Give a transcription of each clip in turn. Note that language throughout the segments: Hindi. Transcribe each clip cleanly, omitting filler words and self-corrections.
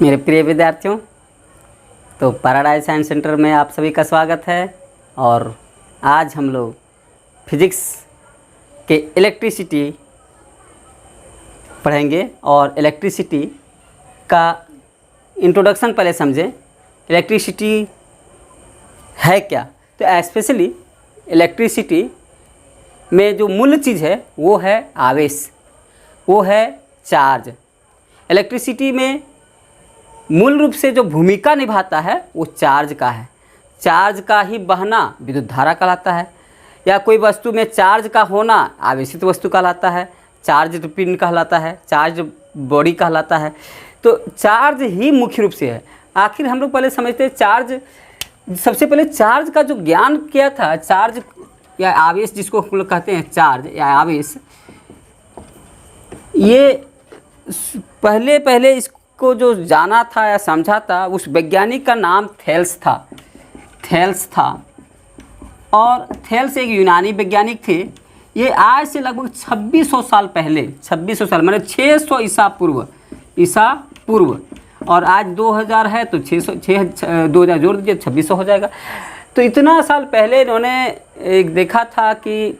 मेरे प्रिय विद्यार्थियों, तो पैराडाइज साइंस सेंटर में आप सभी का स्वागत है। और आज हम लोग फिजिक्स के इलेक्ट्रिसिटी पढ़ेंगे और इलेक्ट्रिसिटी का इंट्रोडक्शन पहले समझें। इलेक्ट्रिसिटी है क्या? तो स्पेशली इलेक्ट्रिसिटी में जो मूल चीज़ है वो है आवेश, वो है चार्ज। इलेक्ट्रिसिटी में मूल रूप से जो भूमिका निभाता है वो चार्ज का है। चार्ज का ही बहना विद्युत धारा कहलाता है, या कोई वस्तु में चार्ज का होना आवेशित वस्तु कहलाता है, चार्ज पिन कहलाता है, चार्ज बॉडी कहलाता है। तो चार्ज ही मुख्य रूप से है। आखिर हम लोग पहले समझते हैं चार्ज, सबसे पहले चार्ज का जो ज्ञान किया था, चार्ज या आवेश जिसको हम लोग कहते हैं, चार्ज या आवेश, ये पहले इसको जो जाना था या समझा था उस वैज्ञानिक का नाम थेल्स था। और थेल्स एक यूनानी वैज्ञानिक थे। ये आज से लगभग 2600 साल पहले, 2600 साल माने 600 ईसा पूर्व, और आज 2000 है तो 2000 जोड़ दीजिए 2600 हो जाएगा। तो इतना साल पहले इन्होंने एक देखा था कि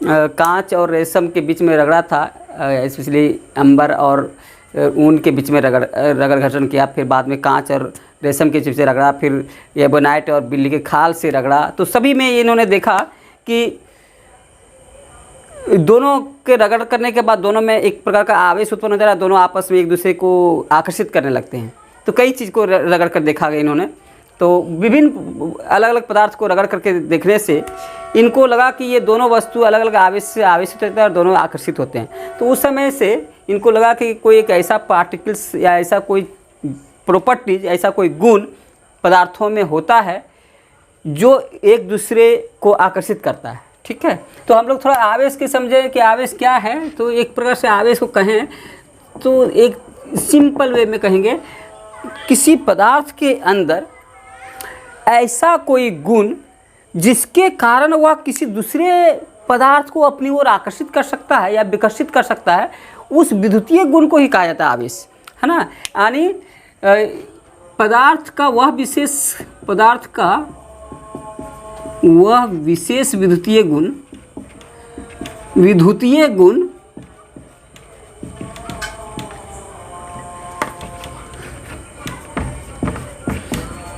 कांच और रेशम के बीच में रगड़ा था, स्पेशली अंबर और ऊन के बीच में रगड़ घर्षण किया। फिर बाद में कांच और रेशम के चिप से रगड़ा, फिर एबोनाइट और बिल्ली के खाल से रगड़ा। तो सभी में इन्होंने देखा कि दोनों के रगड़ करने के बाद दोनों में एक प्रकार का आवेश उत्पन्न हो जा रहा है, दोनों आपस में एक दूसरे को आकर्षित करने लगते हैं। तो कई चीज़ को रगड़ कर देखा गया इन्होंने। तो विभिन्न अलग अलग पदार्थ को रगड़ करके देखने से इनको लगा कि ये दोनों वस्तु अलग अलग आवेश से आवेशित होते हैं और दोनों आकर्षित होते हैं। तो उस समय से इनको लगा कि कोई एक ऐसा पार्टिकल्स या ऐसा कोई प्रॉपर्टीज, ऐसा कोई गुण पदार्थों में होता है जो एक दूसरे को आकर्षित करता है। ठीक है, तो हम लोग थोड़ा आवेश के समझें कि आवेश क्या है। तो एक प्रकार से आवेश को कहें तो एक सिंपल वे में कहेंगे, किसी पदार्थ के अंदर ऐसा कोई गुण जिसके कारण वह किसी दूसरे पदार्थ को अपनी ओर आकर्षित कर सकता है या विकसित कर सकता है, उस विद्युतीय गुण को ही कहा जाता है आवेश, है ना। यानी पदार्थ का वह विशेष विद्युतीय गुण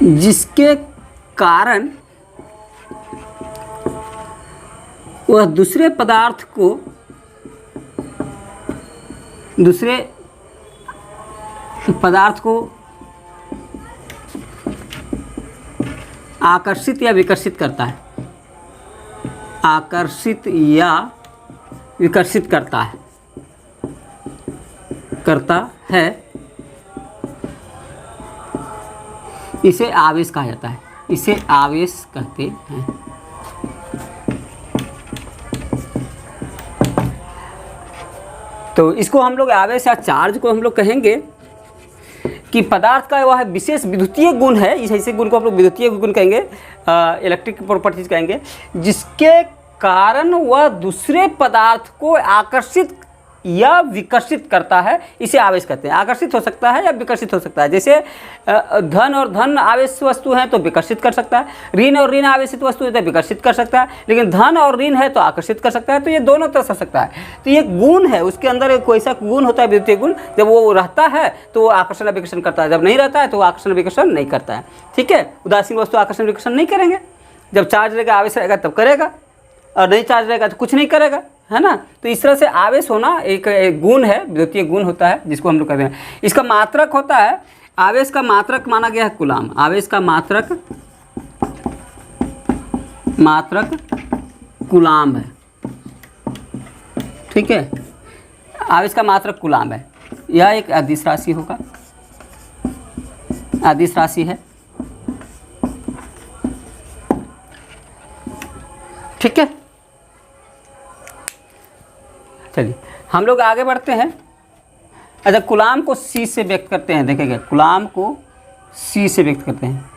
जिसके कारण वह दूसरे पदार्थ को आकर्षित या विकसित करता है, इसे आवेश कहा जाता है, इसे आवेश कहते हैं। तो इसको हम लोग आवेश या चार्ज को हम लोग कहेंगे कि पदार्थ का वह विशेष विद्युतीय गुण है। इस ऐसे गुण को हम लोग विद्युतीय गुण कहेंगे, इलेक्ट्रिक प्रॉपर्टीज कहेंगे, जिसके कारण वह दूसरे पदार्थ को आकर्षित या विकसित करता है, इसे आवेश कहते हैं। आकर्षित हो सकता है या विकसित हो सकता है। जैसे धन और धन आवेश वस्तु हैं तो विकसित कर सकता है, ऋण और ऋण आवेशित वस्तु है तो विकसित कर सकता है, लेकिन धन और ऋण है तो आकर्षित कर सकता है। तो ये दोनों तरह से हो सकता है। तो ये गुण है, उसके अंदर एक कोई ऐसा गुण होता है विद्युतीय गुण, जब वो रहता है तो वो आकर्षण विकर्षण करता है, जब नहीं रहता है तो वो आकर्षण विकर्षण नहीं करता है। ठीक है, उदासीन वस्तु आकर्षण विकर्षण नहीं करेंगे। जब चार्ज रहेगा, आवेश रहेगा तब करेगा, और नहीं चार्ज रहेगा तो कुछ नहीं करेगा, है ना। तो इस तरह से आवेश होना एक गुण है, विद्युतीय गुण होता है, जिसको हम लोग कहते हैं। इसका मात्रक होता है, आवेश का मात्रक माना गया है कूलाम। आवेश का मात्रक कूलाम है। ठीक है, आवेश का मात्रक कूलाम है। यह एक अदिश राशि होगा, अदिश राशि है। ठीक है, चलिए हम लोग आगे बढ़ते हैं। अच्छा, कूलाम को C से व्यक्त करते हैं। देखेंगे, कूलाम को C से व्यक्त करते हैं।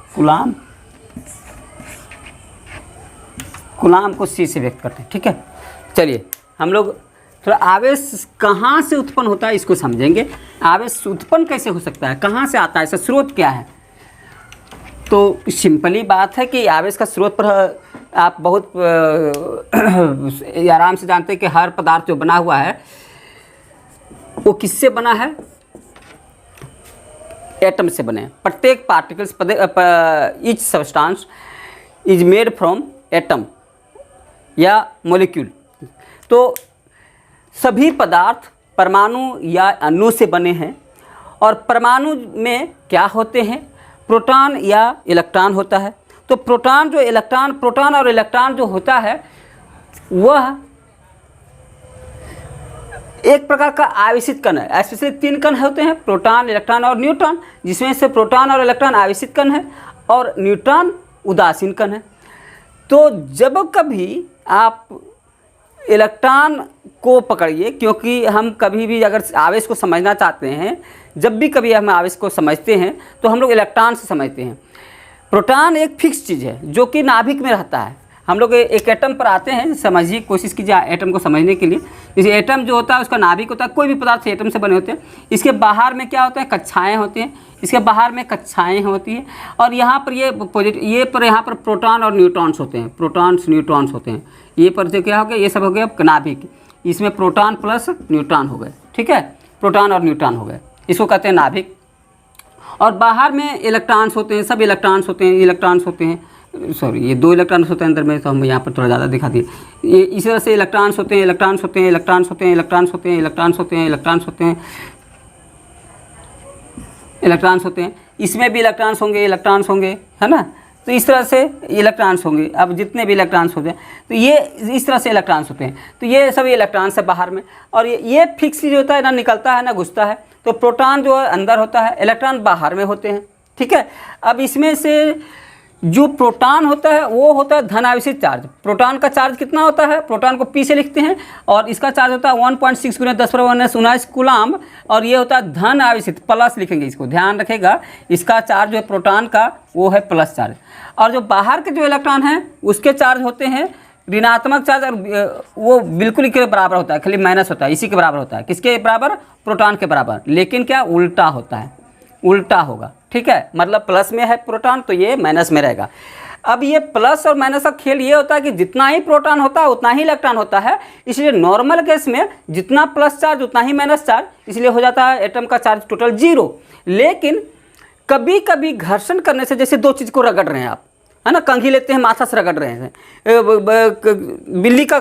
कूलाम को C से व्यक्त करते हैं। ठीक है, चलिए हम लोग थोड़ा आवेश कहाँ से उत्पन्न होता है इसको समझेंगे। आवेश उत्पन्न कैसे हो सकता है, कहाँ से आता है, इसका स्रोत क्या है। तो सिंपली बात है कि आवेश का स्रोत पर आप बहुत आराम से जानते हैं कि हर पदार्थ जो बना हुआ है वो किससे बना है, एटम से बने। प्रत्येक particles, each substance is made from atom या मॉलिक्यूल। तो सभी पदार्थ परमाणु या अणु से बने हैं, और परमाणु में क्या होते हैं, प्रोटॉन या इलेक्ट्रॉन होता है। तो प्रोटॉन और इलेक्ट्रॉन जो होता है वह एक प्रकार का आवेशित कण है। ऐसे 3 कण होते हैं, प्रोटॉन, इलेक्ट्रॉन और न्यूट्रॉन, जिसमें से प्रोटॉन और इलेक्ट्रॉन आवेशित कण है और न्यूट्रॉन उदासीन कण है। तो जब कभी आप इलेक्ट्रॉन को पकड़िए, क्योंकि हम कभी भी अगर आवेश को समझना चाहते हैं, जब भी कभी हम आवेश को समझते हैं तो हम लोग इलेक्ट्रॉन से समझते हैं। प्रोटॉन एक फिक्स चीज़ है जो कि नाभिक में रहता है। हम लोग एक एटम पर आते हैं, समझिए, कोशिश कीजिए एटम को समझने के लिए। जैसे एटम जो होता है उसका नाभिक होता है, कोई भी पदार्थ एटम से बने होते हैं। इसके बाहर में क्या होता है, कक्षाएं होती हैं, इसके बाहर में कक्षाएं होती हैं, और यहाँ पर यहाँ पर प्रोटॉन और न्यूट्रॉन्स होते हैं, प्रोटॉन्स न्यूट्रॉन्स होते हैं। ये पर जो क्या हो गया, ये सब हो गया नाभिक, इसमें प्रोटॉन प्लस न्यूट्रॉन हो गए, ठीक है, प्रोटॉन और न्यूट्रॉन हो गए, इसको कहते हैं नाभिक। और बाहर में इलेक्ट्रॉन्स होते हैं, सब इलेक्ट्रॉन्स होते हैं, सॉरी ये 2 इलेक्ट्रॉन्स होते हैं अंदर में, तो हम यहाँ पर थोड़ा ज़्यादा दिखा दिए। ये इसी तरह से इलेक्ट्रॉन्स होते हैं, इसमें भी इलेक्ट्रॉन्स होंगे, है ना। तो इस तरह से इलेक्ट्रॉन्स होंगे, अब जितने भी इलेक्ट्रॉन्स होते हैं तो ये इस तरह से इलेक्ट्रॉन्स होते हैं। तो ये सभी इलेक्ट्रॉन्स है बाहर में, और ये फिक्स जो होता है, ना निकलता है ना घुसता है। तो प्रोटॉन जो है अंदर होता है, इलेक्ट्रॉन बाहर में होते हैं, ठीक है। अब इसमें से जो प्रोटॉन होता है वो होता है धन आवेशित चार्ज। प्रोटॉन का चार्ज कितना होता है, प्रोटॉन को P से लिखते हैं, और इसका चार्ज होता है 1.6 × 10⁻⁹ कूलम, और ये होता है धन आवेशित, प्लस लिखेंगे, इसको ध्यान रखेगा। इसका चार्ज जो है प्रोटॉन का वो है प्लस चार्ज, और जो बाहर के जो इलेक्ट्रॉन हैं उसके चार्ज होते हैं ऋणात्मक चार्ज, और वो बिल्कुल के बराबर होता है, खाली माइनस होता है, इसी के बराबर होता है। किसके बराबर, प्रोटॉन के बराबर, लेकिन क्या उल्टा होता है, उल्टा होगा, ठीक है। मतलब प्लस में है प्रोटॉन तो ये माइनस में रहेगा। अब ये प्लस और माइनस का खेल ये होता है कि जितना ही प्रोटॉन होता है उतना ही इलेक्ट्रॉन होता है, इसलिए नॉर्मल केस में जितना प्लस चार्ज उतना ही माइनस चार्ज, इसलिए हो जाता है एटम का चार्ज टोटल 0। लेकिन कभी कभी घर्षण करने से, जैसे 2 चीज़ को रगड़ रहे हैं आप, है ना, कंघी लेते हैं, माथा से रगड़ रहे हैं, बिल्ली का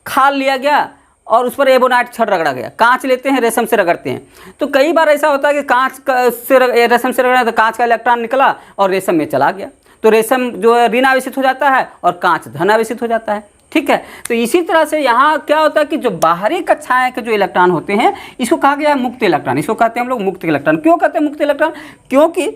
खाल लिया गया और उस पर एबोनाइट छड़ रगड़ा गया, कांच लेते हैं, रेशम से रगड़ते हैं। तो कई बार ऐसा होता है कि कांच से रेशम से रगड़ा तो कांच का इलेक्ट्रॉन निकला और रेशम में चला गया, तो रेशम जो है ऋण आवेशित हो जाता है और कांच धन आवेशित हो जाता है, ठीक है। तो इसी तरह से यहाँ क्या होता है कि जो बाहरी कक्षाएं के जो इलेक्ट्रॉन होते हैं, इसको कहा गया है मुक्त इलेक्ट्रॉन। इसको कहते हैं हम लोग मुक्त इलेक्ट्रॉन। क्यों कहते हैं मुक्त इलेक्ट्रॉन, क्योंकि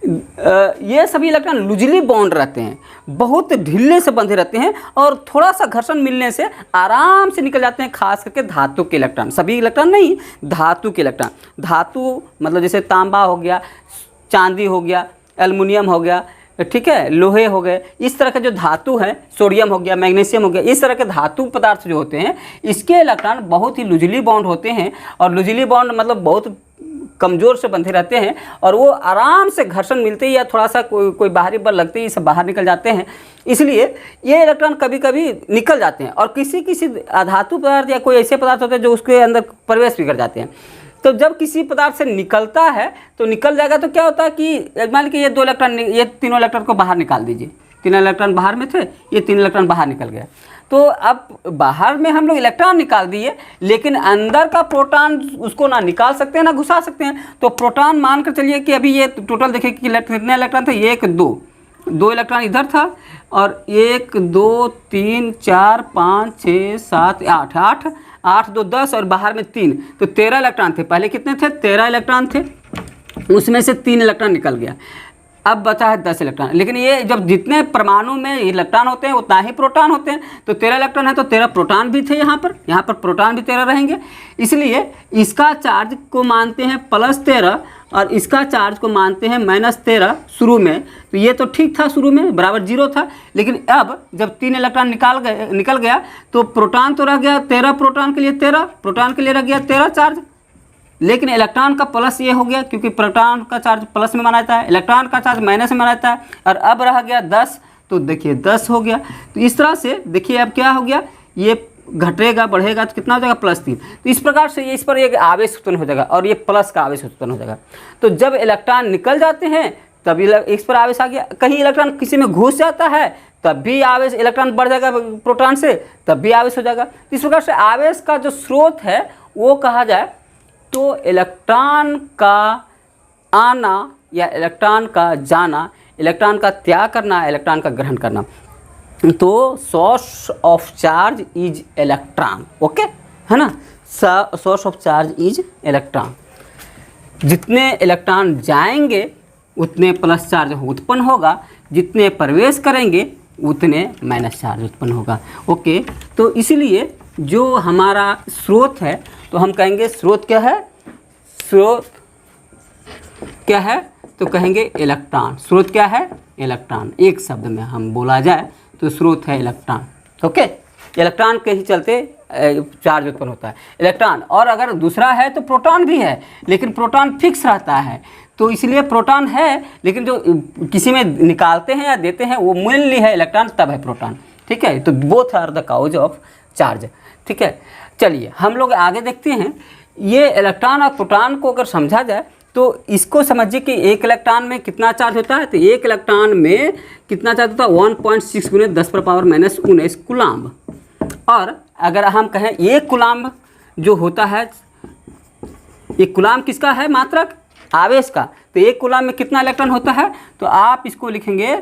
ये सभी इलेक्ट्रॉन लूजली बॉन्ड रहते हैं, बहुत ढीले से बंधे रहते हैं, और थोड़ा सा घर्षण मिलने से आराम से निकल जाते हैं, खास करके धातु के इलेक्ट्रॉन। सभी इलेक्ट्रॉन नहीं, धातु के इलेक्ट्रॉन। धातु मतलब जैसे तांबा हो गया, चांदी हो गया, एल्युमिनियम हो गया, ठीक है, लोहे हो गए, इस तरह के जो धातु हैं, सोडियम हो गया, मैग्नीशियम हो गया, इस तरह के धातु पदार्थ जो होते हैं, इसके इलेक्ट्रॉन बहुत ही लूजली बॉन्ड होते हैं। और लूजली बॉन्ड मतलब बहुत कमज़ोर से बंधे रहते हैं, और वो आराम से घर्षण मिलते ही या थोड़ा सा कोई बाहरी बल लगते ही सब बाहर निकल जाते हैं। इसलिए ये इलेक्ट्रॉन कभी कभी निकल जाते हैं, और किसी किसी अधातु पदार्थ या कोई ऐसे पदार्थ होते हैं जो उसके अंदर प्रवेश भी कर जाते हैं। तो जब किसी पदार्थ से निकलता है तो निकल जाएगा, तो क्या होता है कि मान लीजिए ये 2 इलेक्ट्रॉन, ये तीनों इलेक्ट्रॉन को बाहर निकाल दीजिए, 3 इलेक्ट्रॉन बाहर में थे, ये 3 इलेक्ट्रॉन बाहर निकल गया। तो अब बाहर में हम लोग इलेक्ट्रॉन निकाल दिए, लेकिन अंदर का प्रोटॉन उसको ना निकाल सकते हैं ना घुसा सकते हैं। तो प्रोटॉन मान कर चलिए कि अभी ये टोटल देखिए कि कितने इलेक्ट्रॉन थे, 1 2 इलेक्ट्रॉन इधर था, और 1 2 3 4 5 6 7 8 8 2 10 और बाहर में 3, तो 13 इलेक्ट्रॉन थे। पहले कितने थे, 13 इलेक्ट्रॉन थे, उसमें से 3 इलेक्ट्रॉन निकल गया, अब बचा है 10 इलेक्ट्रॉन। लेकिन ये जब जितने परमाणु में इलेक्ट्रॉन होते हैं उतना ही प्रोटॉन होते हैं, तो 13 इलेक्ट्रॉन है तो 13 प्रोटॉन भी थे यहाँ पर प्रोटॉन भी 13 रहेंगे, इसलिए इसका चार्ज को मानते हैं +13 और इसका चार्ज को मानते हैं -13 शुरू में। तो ये तो ठीक था, शुरू में बराबर 0 था, लेकिन अब जब 3 इलेक्ट्रॉन निकल गया तो प्रोटॉन तो रह गया 13, प्रोटॉन के लिए 13, प्रोटॉन के लिए रह गया 13 चार्ज, लेकिन इलेक्ट्रॉन का प्लस ये हो गया, क्योंकि प्रोटॉन का चार्ज प्लस में माना जाता है, इलेक्ट्रॉन का चार्ज माइनस में माना जाता है, और अब रह गया 10। तो देखिए 10 हो गया। तो इस तरह से देखिए अब क्या हो गया, ये घटेगा बढ़ेगा तो कितना हो जाएगा +3। तो इस प्रकार से ये इस पर एक आवेश उत्पन्न हो जाएगा और ये प्लस का आवेश उत्पन्न हो जाएगा। तो जब इलेक्ट्रॉन निकल जाते हैं तभी इस पर आवेश आ गया। कहीं इलेक्ट्रॉन किसी में घुस जाता है तब भी आवेश, इलेक्ट्रॉन बढ़ जाएगा प्रोटॉन से तब भी आवेश हो जाएगा। इस प्रकार से आवेश का जो स्रोत है वो कहा जाए तो इलेक्ट्रॉन का आना या इलेक्ट्रॉन का जाना, इलेक्ट्रॉन का त्याग करना, इलेक्ट्रॉन का ग्रहण करना। तो source of charge is electron, okay है ना। Source of charge is electron. जितने इलेक्ट्रॉन जाएंगे उतने प्लस चार्ज उत्पन्न होगा, जितने प्रवेश करेंगे उतने माइनस चार्ज उत्पन्न होगा, ओके। तो इसलिए जो हमारा स्रोत है तो हम कहेंगे स्रोत क्या है, स्रोत क्या है तो कहेंगे इलेक्ट्रॉन। स्रोत क्या है, इलेक्ट्रॉन। एक शब्द में हम बोला जाए तो स्रोत है इलेक्ट्रॉन, ओके। इलेक्ट्रॉन के ही चलते चार्ज उत्पन्न होता है इलेक्ट्रॉन। और अगर दूसरा है तो प्रोटॉन भी है, लेकिन प्रोटॉन फिक्स रहता है, तो इसलिए प्रोटॉन है, लेकिन जो किसी में निकालते हैं या देते हैं वो मेनली है इलेक्ट्रॉन, तब है प्रोटॉन, ठीक है। तो both are the cause of charge, ठीक है। चलिए हम लोग आगे देखते हैं। ये इलेक्ट्रॉन और प्रोटॉन को अगर समझा जाए तो इसको समझिए कि एक इलेक्ट्रॉन में कितना चार्ज होता है। तो एक इलेक्ट्रॉन में कितना चार्ज होता है, 1.6 × 10⁻⁻19 कूलम्ब। और अगर हम कहें एक कूलम्ब जो होता है, एक कूलम्ब किसका है, मात्रक आवेश का। तो एक कूलम्ब में कितना इलेक्ट्रॉन होता है, तो आप इसको लिखेंगे,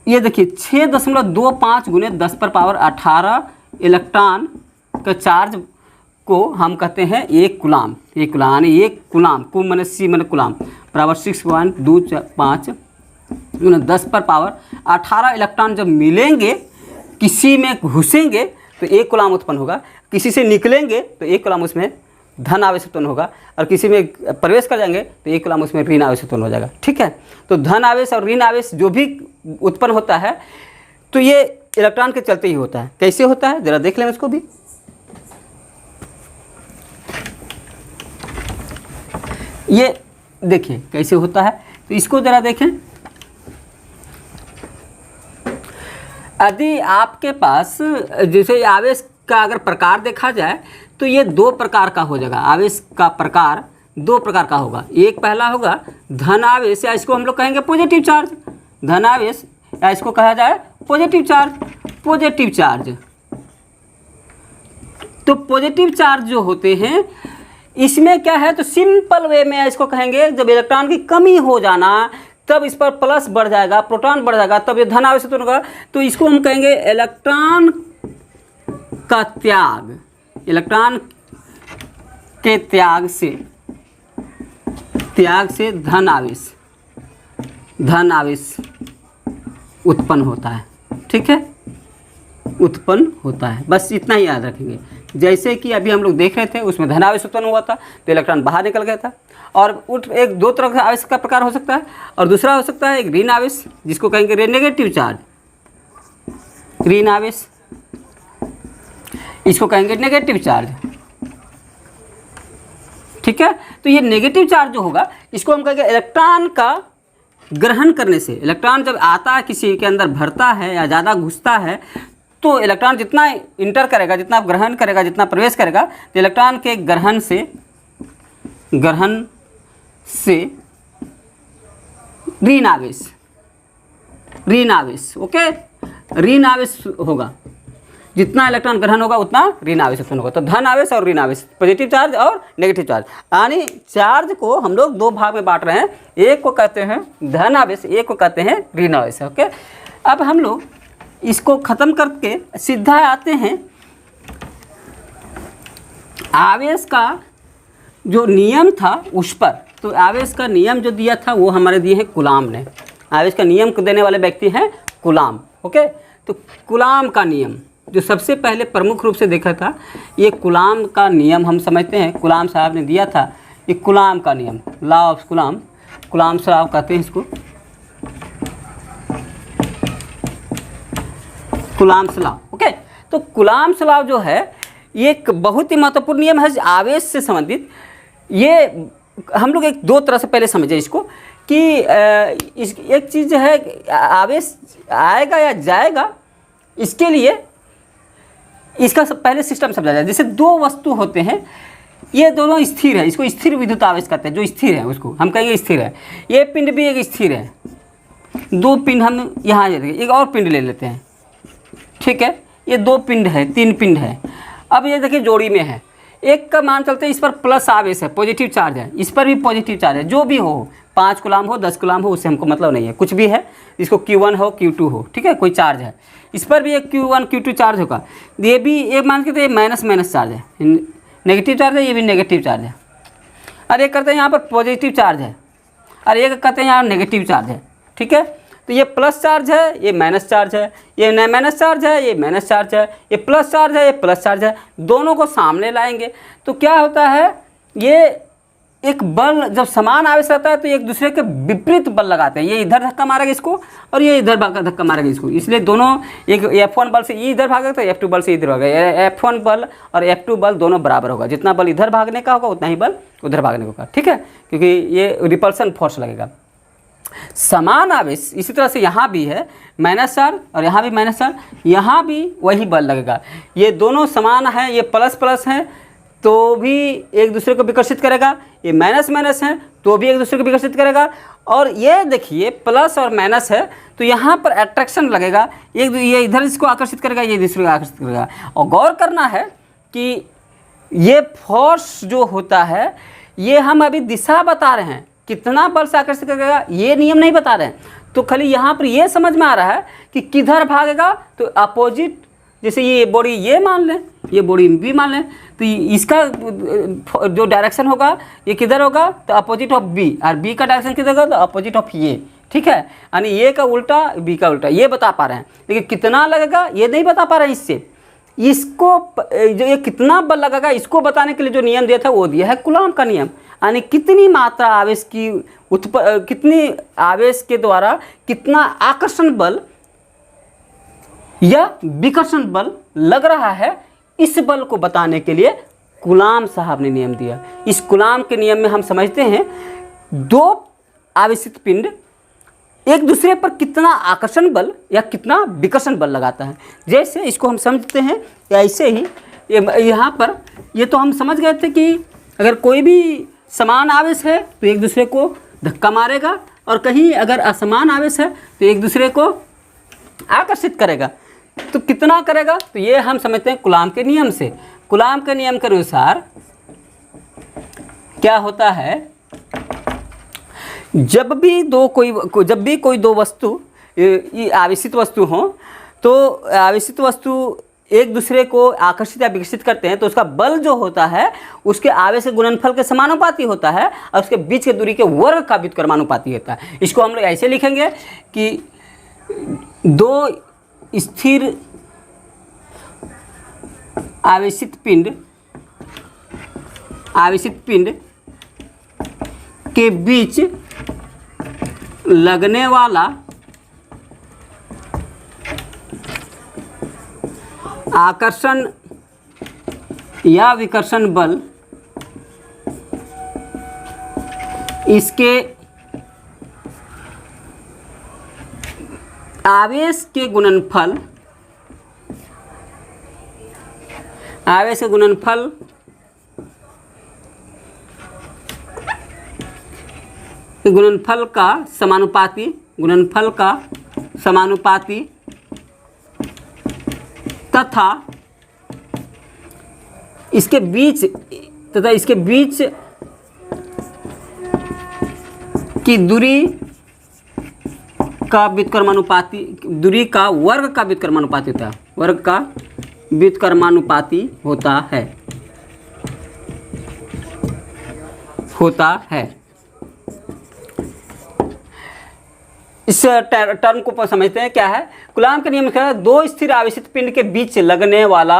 ये देखिए 6.25 × 10⁻18 इलेक्ट्रॉन का चार्ज को हम कहते हैं एक कूलम्ब। एक कूलम्ब यानी एक कूलम्ब, कु माने सी माने कूलम्ब, बराबर 6.25 × 10⁻18 इलेक्ट्रॉन जब मिलेंगे, किसी में घुसेंगे तो एक कूलम्ब उत्पन्न होगा, किसी से निकलेंगे तो एक कूलम्ब उसमें धन आवेश उत्पन्न होगा, और किसी में प्रवेश कर जाएंगे तो एक कूलम्ब उसमें ऋण आवेश उत्पन्न हो जाएगा, ठीक है। तो धन आवेश और ऋण आवेश जो भी उत्पन्न होता है तो ये इलेक्ट्रॉन के चलते ही होता है। कैसे होता है जरा देख लें इसको भी। ये देखिए कैसे होता है, तो इसको ज़रा देखें। यदि आपके पास जैसे आवेश का अगर प्रकार देखा जाए तो ये 2 प्रकार का हो जाएगा। आवेश का प्रकार 2 प्रकार का होगा। एक पहला होगा धन आवेश, या इसको हम लोग कहेंगे पॉजिटिव चार्ज। धन आवेश या इसको कहा जाए पॉजिटिव चार्ज। पॉजिटिव चार्ज, तो पॉजिटिव चार्ज जो होते हैं इसमें क्या है, तो सिंपल वे में इसको कहेंगे जब इलेक्ट्रॉन की कमी हो जाना तब इस पर प्लस बढ़ जाएगा, प्रोटॉन बढ़ जाएगा, तब ये धन आवेश उत्पन्न होगा। तो इसको हम कहेंगे इलेक्ट्रॉन का त्याग। इलेक्ट्रॉन के त्याग से धन आवेश उत्पन्न होता है, ठीक है, उत्पन्न होता है। बस इतना ही याद रखेंगे। जैसे कि अभी हम लोग देख रहे थे उसमें धन आवेश उत्पन्न हुआ था तो इलेक्ट्रॉन बाहर निकल गया था। और एक 2 तरह का आवेश का प्रकार हो सकता है, और दूसरा हो सकता है एक ऋण आवेश, जिसको कहेंगे नेगेटिव चार्ज। ऋण आवेश, इसको कहेंगे नेगेटिव चार्ज, ठीक है। तो ये नेगेटिव चार्ज जो होगा इसको हम कहेंगे इलेक्ट्रॉन का ग्रहण करने से। इलेक्ट्रॉन जब आता है किसी के अंदर भरता है या ज़्यादा घुसता है तो इलेक्ट्रॉन जितना इंटर करेगा, जितना ग्रहण करेगा, जितना प्रवेश करेगा, तो इलेक्ट्रॉन के ग्रहण से ऋण आवेश, ओके, ऋण आवेश होगा। जितना इलेक्ट्रॉन ग्रहण होगा उतना ऋण आवेश उत्पन्न होगा। तो धन आवेश और ऋण आवेश, पॉजिटिव चार्ज और नेगेटिव चार्ज। यानी चार्ज को हम लोग 2 भाग में बांट रहे हैं, एक को कहते हैं धन आवेश, एक को कहते हैं ऋण आवेश, ओके। अब हम लोग इसको ख़त्म करके सीधा आते हैं आवेश का जो नियम था उस पर। तो आवेश का नियम जो दिया था वो हमारे दिए हैं कूलम्ब ने। आवेश का नियम को देने वाले व्यक्ति हैं कूलम्ब, ओके। तो कूलम्ब का नियम जो सबसे पहले प्रमुख रूप से देखा था, ये कूलम्ब का नियम हम समझते हैं। कूलम्ब साहब ने दिया था ये कूलाम का नियम, law of coulomb, coulombs law कहते हैं इसको, कूलाम्स लॉ। ओके, तो कूलाम्स लॉ जो है ये एक बहुत ही महत्वपूर्ण नियम है आवेश से संबंधित। ये हम लोग एक दो तरह से पहले समझे इसको कि एक चीज़ है आवेश आएगा या जाएगा, इसके लिए इसका पहले सिस्टम समझा जाए। जैसे दो वस्तु होते हैं, ये दोनों स्थिर है, इसको स्थिर विद्युत आवेश कहते हैं, जो स्थिर है उसको हम कहेंगे स्थिर है। ये पिंड भी एक स्थिर है, दो पिंड हम यहाँ एक और पिंड ले लेते हैं, ठीक है, ये दो पिंड है, तीन पिंड है। अब ये देखिए जोड़ी में है, एक का मान चलते हैं इस पर प्लस आवेश है, पॉजिटिव चार्ज है, इस पर भी पॉजिटिव चार्ज है, जो भी हो 5 कूलाम हो 10 कूलाम हो उससे हमको मतलब नहीं है, कुछ भी है, इसको Q1 हो Q2 हो, ठीक है, कोई चार्ज है, इस पर भी एक Q1 Q2 चार्ज होगा। ये भी एक मान के तो ये माइनस माइनस चार्ज है, नेगेटिव चार्ज है, ये भी नेगेटिव चार्ज है। और एक कहते हैं यहाँ पर पॉजिटिव चार्ज है, और एक कहते हैं यहाँ नेगेटिव चार्ज है, ठीक है। तो ये प्लस चार्ज है, ये माइनस चार्ज है, ये माइनस चार्ज है, ये माइनस चार्ज है, ये प्लस चार्ज है, ये प्लस चार्ज है, दोनों को सामने लाएंगे तो क्या होता है, ये एक बल जब समान आवेश रहता है तो एक दूसरे के विपरीत बल लगाते हैं, ये इधर धक्का मारेगा इसको और ये इधर धक्का मारेगा इसको, इसलिए दोनों एक F1 बल से ये इधर भागेगा तो F2 बल से इधर भागेगा, F1 बल और F2 बल दोनों बराबर होगा, जितना बल इधर भागने का होगा उतना ही बल उधर भागने का होगा, ठीक है, क्योंकि ये रिपल्सन फोर्स लगेगा। समान आवेश इसी तरह से यहाँ भी है माइनस चार्ज और यहाँ भी माइनस चार्ज, यहाँ भी वही बल लगेगा, ये दोनों समान है, ये प्लस प्लस है तो भी एक दूसरे को विकर्षित करेगा, ये माइनस माइनस है तो भी एक दूसरे को विकर्षित करेगा। और ये देखिए प्लस और माइनस है तो यहाँ पर अट्रैक्शन लगेगा, एक ये इधर इसको आकर्षित करेगा, ये दूसरे को आकर्षित करेगा। और गौर करना है कि ये फोर्स जो होता है ये हम अभी दिशा बता रहे हैं, कितना बल से आकर्षित करेगा ये नियम नहीं बता रहे हैं, तो खाली यहाँ पर ये समझ में आ रहा है कि किधर भागेगा, तो अपोजिट, जैसे ये बॉडी ये मान लें, ये बॉडी भी मान लें, तो इसका जो डायरेक्शन होगा ये किधर होगा, तो अपोजिट ऑफ बी, और बी का डायरेक्शन किधर होगा, तो अपोजिट ऑफ ये, ठीक है, यानी ये का उल्टा बी का उल्टा, ये बता पा रहे हैं, लेकिन कितना लगेगा ये नहीं बता पा रहे हैं। इससे इसको जो ये कितना बल लगेगा इसको बताने के लिए जो नियम दिया था वो दिया है कूलाम का नियम, यानी कितनी मात्रा आवेश की कितनी आवेश के द्वारा कितना आकर्षण बल या विकर्षण बल लग रहा है, इस बल को बताने के लिए कूलाम साहब ने नियम दिया। इस कूलाम के नियम में हम समझते हैं दो आवेशित पिंड एक दूसरे पर कितना आकर्षण बल या कितना विकर्षण बल लगाता है। जैसे इसको हम समझते हैं ऐसे ही, यहाँ पर ये तो हम समझ गए थे कि अगर कोई भी समान आवेश है तो एक दूसरे को धक्का मारेगा, और कहीं अगर असमान आवेश है तो एक दूसरे को आकर्षित करेगा। तो कितना करेगा, तो ये हम समझते हैं कूलाम के नियम से। कूलाम के नियम के अनुसार क्या होता है, जब भी कोई दो वस्तु आवेशित वस्तु हो, तो आवेशित वस्तु एक दूसरे को आकर्षित या विकसित करते हैं तो उसका बल जो होता है उसके आवेश के गुणनफल के समानुपाती होता है, और उसके बीच की दूरी के वर्ग का व्युत्क्रमानुपाती होता है। इसको हम लोग ऐसे लिखेंगे कि दो स्थिर आवेशित पिंड के बीच लगने वाला आकर्षण या विकर्षण बल इसके आवेश के गुणनफल का समानुपाती तथा इसके बीच की दूरी का व्युत्क्रमानुपाती, दूरी का वर्ग का व्युत्क्रमानुपाती होता है, वर्ग का व्युत्क्रमानुपाती होता है। इस टर्म को समझते हैं क्या है। कूलाम के नियम के दो स्थिर आवेशित पिंड के बीच लगने वाला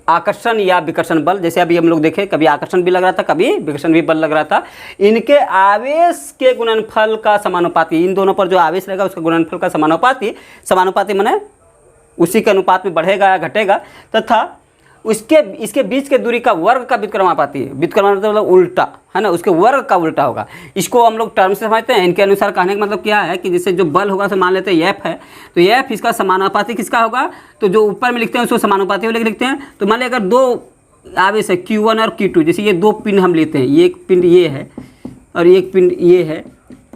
आकर्षण या विकर्षण बल, जैसे अभी हम लोग देखें, कभी आकर्षण भी लग रहा था, कभी विकर्षण भी बल लग रहा था, इनके आवेश के गुणनफल का समानुपाती, इन दोनों पर जो आवेश रहेगा उसका गुणनफल का समानुपाती माने उसी के अनुपात में बढ़ेगा या घटेगा, तथा उसके इसके बीच के दूरी का वर्ग का व्युत्क्रमानुपाती है। व्युत्क्रमानुपाती मतलब उल्टा है ना, उसके वर्ग का उल्टा होगा। इसको हम लोग टर्म से समझते हैं। इनके अनुसार कहने का मतलब क्या है कि जैसे जो बल होगा, तो मान लेते हैं एफ है, तो एफ इसका समानुपाती किसका होगा, तो जो ऊपर में लिखते हैं उसको समानुपाती वाले लिखते हैं। तो मान लिया अगर दो आवेश है Q1 और Q2, जैसे ये दो पिंड हम लेते हैं, ये एक पिंड ये है और एक पिंड ये है,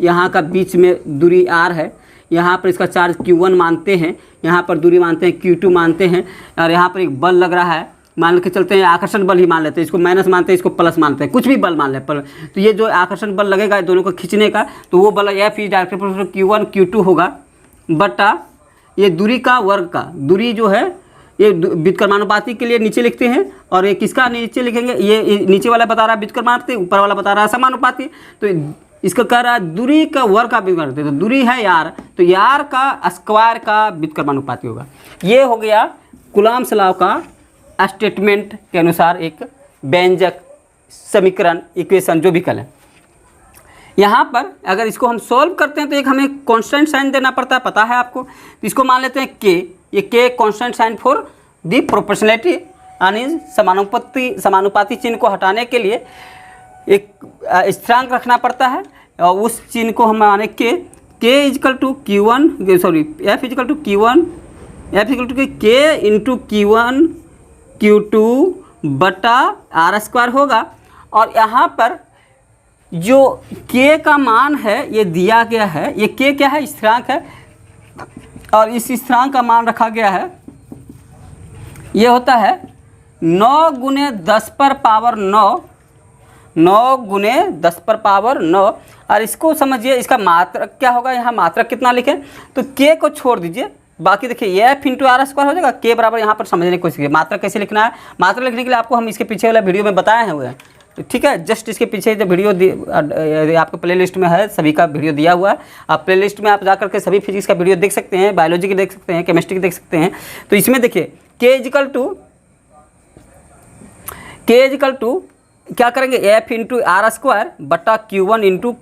यहाँ का बीच में दूरी r है, यहाँ पर इसका चार्ज Q1 मानते हैं, यहाँ पर दूरी मानते हैं Q2 मानते हैं, और यहाँ पर एक बल लग रहा है, मान के चलते हैं आकर्षण बल ही मान लेते हैं, इसको माइनस मानते हैं, इसको प्लस मानते हैं, कुछ भी बल मान लें पर। तो ये जो आकर्षण बल लगेगा दोनों को खींचने का, तो वो बल F is directly proportional Q1 Q2 होगा बटा ये दूरी का वर्ग का। दूरी जो है ये व्युत्क्रमानुपाती के लिए नीचे लिखते हैं, और ये किसका नीचे लिखेंगे, ये नीचे वाला बता रहा है व्युत्क्रमानुपाती, ऊपर वाला बता रहा है समानुपाती। तो इसका कह रहा है दूरी का वर्ग का व्युत्क्रमानुपाती, तो दूरी है यार, तो यार का स्क्वायर का व्युत्क्रमानुपाती होगा। ये हो गया कूलॉम्स लॉ का स्टेटमेंट के अनुसार एक व्यंजक समीकरण इक्वेशन जो भी करें। यहाँ पर अगर इसको हम सॉल्व करते हैं तो एक हमें कांस्टेंट साइन देना पड़ता है, पता है आपको। तो इसको मान लेते हैं के, ये k constant sign for the proportionality, यानी समानुपाती चिन्ह को हटाने के लिए एक स्थिरांक रखना पड़ता है, और उस चिन्ह को हम माने के equal to Q1 sorry f equal to Q1 f equal to k into Q1 Q2 बटा आर स्क्वायर होगा। और यहाँ पर जो k का मान है ये दिया गया है, ये k क्या है, स्थिरांक है, और इस स्थिरांक का मान रखा गया है, ये होता है 9 गुने 10 पर पावर 9, 9 गुने 10 पर पावर 9। और इसको समझिए, इसका मात्रक क्या होगा, यहाँ मात्रक कितना लिखें, तो k को छोड़ दीजिए, बाकी देखिए एफ इंटू आर स्क्वायर हो जाएगा। के बराबर यहाँ पर समझने की कोशिश कीजिए मात्रक कैसे लिखना है। मात्रक लिखने के लिए आपको हम इसके पीछे वाला वीडियो में बताए हुए हैं, ठीक है। जस्ट इसके पीछे जो वीडियो आपको प्लेलिस्ट में है, सभी का वीडियो दिया हुआ है, आप प्लेलिस्ट में आप जा करके सभी फिजिक्स का वीडियो देख सकते हैं, बायोलॉजी के देख सकते हैं, केमिस्ट्री के देख सकते हैं। तो इसमें देखिए के इजिकल टू क्या करेंगे, एफ इंटू आर स्क्वायर बटा Q1 इंटू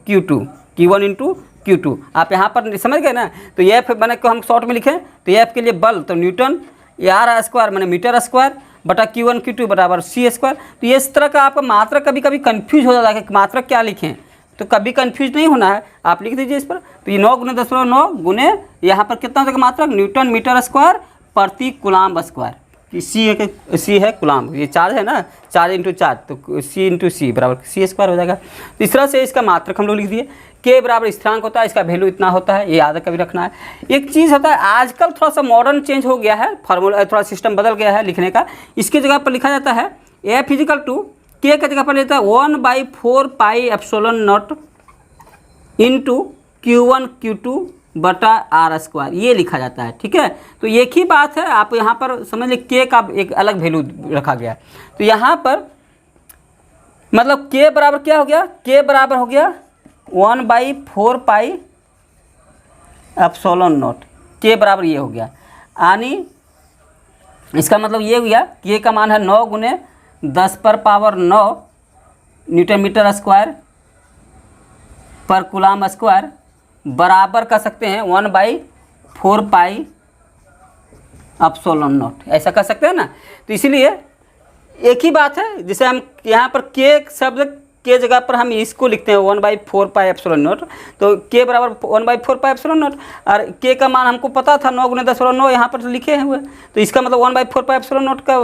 Q2 आप यहाँ पर समझ गए ना। तो एफ मैंने को हम शॉर्ट में लिखें, तो एफ के लिए बल तो न्यूटन, आर स्क्वायर मैंने मीटर स्क्वायर बटा Q1 Q2 बराबर C स्क्वायर। तो ये इस तरह का आपका मात्रक कभी कभी कंफ्यूज हो जाता है कि मात्रक क्या लिखें, तो कभी कंफ्यूज नहीं होना है, आप लिख दीजिए इस पर। तो ये 9 गुने 10 गुने यहाँ पर कितना हो जाएगा मात्रक, न्यूटन मीटर स्क्वायर प्रति कूलॉम्ब स्क्वायर। सी है कूलॉम्ब, ये चार्ज है ना, चार्ज इंटू चार्ज, तो सी इंटू सी बराबर C स्क्वायर हो जाएगा। तो इस तरह से इसका मात्रक हम लोग लिख दिए। के बराबर स्थिरांक होता है, इसका वैल्यू इतना होता है, ये याद कभी रखना है। एक चीज़ होता है, आजकल थोड़ा सा मॉडर्न चेंज हो गया है, फार्मूला थोड़ा सिस्टम बदल गया है लिखने का। इसके जगह पर लिखा जाता है एफ इजिकल टू के का जगह पर लेता है 1/4 pi epsilon not into Q1 Q2 बटा आर स्क्वायर, ये लिखा जाता है, ठीक है। तो एक ही बात है, आप यहाँ पर समझ लीजिए के का एक अलग वैल्यू रखा गया है। तो यहाँ पर मतलब के बराबर क्या हो गया, के बराबर हो गया 1/4 पाई एप्सिलॉन नॉट, के बराबर ये हो गया। यानी इसका मतलब ये हो गया, के का मान है 9 गुने 10 पर पावर 9 न्यूटन मीटर स्क्वायर पर कूलॉम्ब स्क्वायर, बराबर कर सकते हैं 1/4 पाई एप्सिलॉन नॉट, ऐसा कर सकते हैं ना। तो इसीलिए एक ही बात है, जैसे हम यहाँ पर के शब्द के जगह पर हम इसको लिखते हैं 1/4 पाई एप्सिलॉन नॉट, तो के बराबर 1/4 पाई एप्सिलॉन नॉट, और के का मान हमको पता था 9 गुने 10 यहाँ पर लिखे हुए, तो इसका मतलब 1/4 पाई एप्सिलॉन नॉट का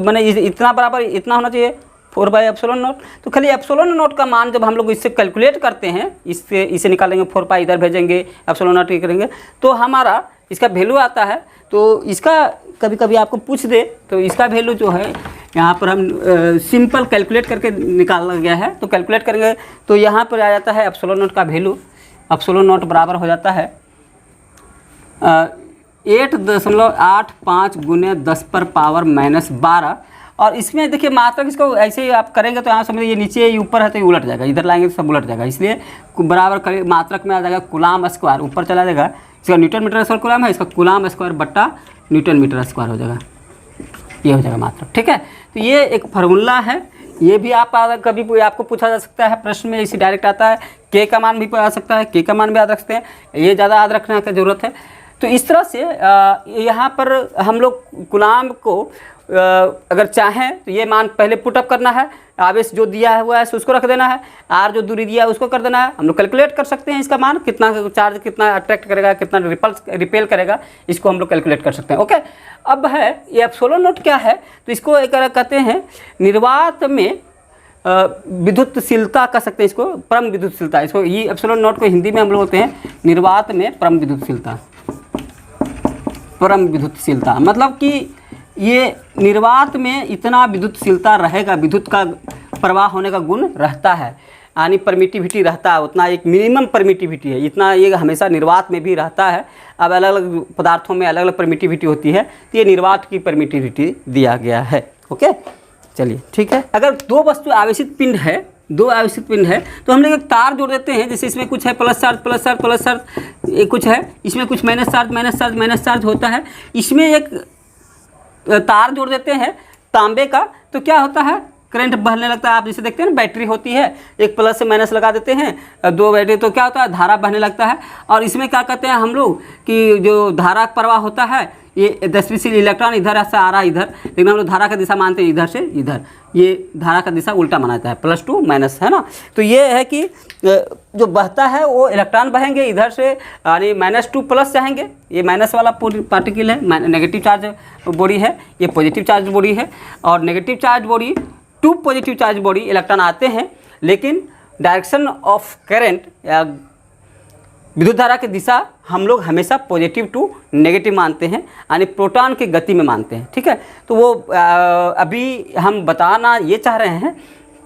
मैंने इतना बराबर इतना होना चाहिए 4/एप्सिलॉन नॉट। तो खाली एप्सिलॉन नॉट का मान जब हम लोग इससे कैलकुलेट करते हैं, इसे निकालेंगे, 4 पाई इधर भेजेंगे, एप्सिलॉन नॉट करेंगे, तो हमारा इसका वैल्यू आता है। तो इसका कभी कभी आपको पूछ दे, तो इसका वैल्यू जो है यहाँ पर हम सिंपल कैलकुलेट करके निकाला गया है, तो कैलकुलेट करेंगे तो यहाँ पर आ जाता है एप्सिलॉन नॉट का वैल्यू। एप्सिलॉन नॉट बराबर हो जाता है 8.85 गुने 10 पर पावर -12। और इसमें देखिए मात्रक, इसको ऐसे ही आप करेंगे तो यहाँ समझिए ये नीचे ये ऊपर है तो ये उलट जाएगा, इधर लाएंगे तो सब उलट जाएगा, इसलिए बराबर करें मात्रक में आ जाएगा कूलॉम्ब स्क्वायर, ऊपर चला जाएगा, इसका न्यूटन मीटर स्क्वायर कूलॉम्ब है, इसका कूलॉम्ब स्क्वायर बट्टा न्यूटन मीटर स्क्वायर हो जाएगा। ये हो जाएगा मात्रक। ठीक है, तो ये एक फार्मूला है, ये भी आप कभी आपको पूछा जा सकता है प्रश्न में, इसी डायरेक्ट आता है। के का मान भी आ सकता है, के का मान भी याद रख सकते हैं, ये ज़्यादा याद रखने की ज़रूरत है। तो इस तरह से यहाँ पर हम लोग कूलाम्ब को अगर चाहें तो ये मान पहले पुटअप करना है, आवेश जो दिया हुआ है उसको रख देना है, आर जो दूरी दिया है उसको कर देना है। हम लोग कैलकुलेट कर सकते हैं इसका मान, कितना चार्ज कितना अट्रैक्ट करेगा, कितना रिपेल करेगा, इसको हम लोग कैलकुलेट कर सकते हैं। ओके, अब है ये एप्सिलॉन नॉट क्या है, तो इसको एक कहते हैं निर्वात में विद्युतशीलता कह सकते हैं, इसको परम विद्युतशीलता। इसको ये एप्सिलॉन नॉट को हिंदी में हम लोग होते हैं निर्वात में परम विद्युतशीलता। परम विद्युतशीलता मतलब कि ये निर्वात में इतना विद्युतशीलता रहेगा, विद्युत का प्रवाह होने का गुण रहता है, यानी परमिटिविटी रहता है उतना, एक मिनिमम परमिटिविटी है इतना, ये हमेशा निर्वात में भी रहता है। अब अलग अलग पदार्थों में अलग अलग परमिटिविटी होती है, तो ये निर्वात की परमिटिविटी दिया गया है। ओके, चलिए ठीक है। अगर दो वस्तु आवेशित पिंड है, दो आवेशित पिंड है, तो हम लोग एक तार जोड़ देते हैं। जैसे इसमें कुछ है plus charge plus charge plus charge, एक कुछ है इसमें कुछ minus charge minus charge minus charge होता है, इसमें एक तार जोड़ देते हैं तांबे का, तो क्या होता है करंट बहने लगता है। आप जैसे देखते हैं ना बैटरी होती है, एक प्लस से माइनस लगा देते हैं, दो बैटरी, तो क्या होता है धारा बहने लगता है। और इसमें क्या कहते हैं हम लोग कि जो धारा प्रवाह होता है, ये 10 इलेक्ट्रॉन इधर से आ रहा है इधर, लेकिन हम लोग धारा का दिशा मानते हैं इधर से इधर, ये धारा का दिशा उल्टा माना जाता है, +2 माइनस, है ना। तो ये है कि जो बहता है वो इलेक्ट्रॉन बहेंगे इधर से, यानी -2 प्लस जाएंगे, ये माइनस वाला पार्टिकल है, नेगेटिव चार्ज बॉडी है, ये पॉजिटिव चार्ज बॉडी है। और negative charge body to positive charge body electron आते हैं, लेकिन डायरेक्शन ऑफ करंट या विद्युत धारा की दिशा हम लोग हमेशा पॉजिटिव टू नेगेटिव मानते हैं, यानी प्रोटॉन की गति में मानते हैं। ठीक है, तो वो अभी हम बताना ये चाह रहे हैं